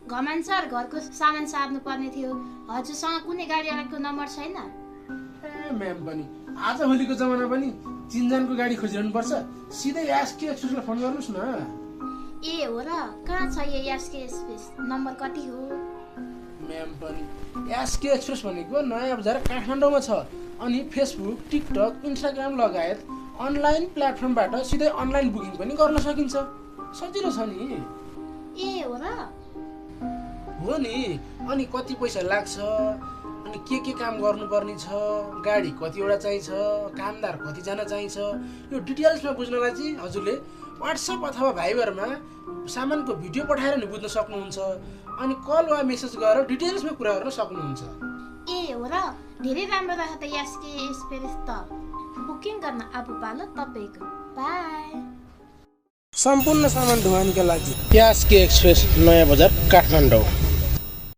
घमान्सर घरको सामान सार्नु पर्ने थियो। हजुरसँग कुनै गाडीवालाको नम्बर छैन? म्याम पनि आजभोलिको जमाना पनि चिनजानको गाडी खोजिरहनु पर्छ। सिधै एसके एक्सप्रेसलाई फोन गर्नुहोस् न। ए हो र, कहाँ छ यो एसके एक्सप्रेस? नम्बर कति हो? म्याम पनि एसके एक्सप्रेस भनेको नयाँ बजार काठमाडौँमा छ। अनि फेसबुक, टिकटक, इन्स्टाग्राम लगायत अनलाइन प्लेटफर्मबाट सिधै अनलाइन बुकिङ पनि गर्न सकिन्छ। सजिलो छ नि। ए हो र? हो नि। अनि कति पैसा लाग्छ, अनि के काम गर्नुपर्ने छ, गाडी कतिवटा चाहिन्छ, कामदार कतिजना चाहिन्छ, यो डिटेल्समा बुझ्नलाई चाहिँ हजुरले व्हाट्सएप अथवा भाइबरमा सामानको भिडियो पठाएर नि बुझ्न सक्नुहुन्छ। अनि कल वा मेसेज गरेर डिटेल्समा कुरा गर्न सक्नुहुन्छ। ए हो र, धेरै राम्रो रहेछ त एसके एक्सप्रेस त। बुकिङ गर्न आफू पालो तपाईँको। बाई। सम्पूर्ण सामान ढुवानीका लागि एसके एक्सप्रेस नयाँ बजार काठमाडौँ।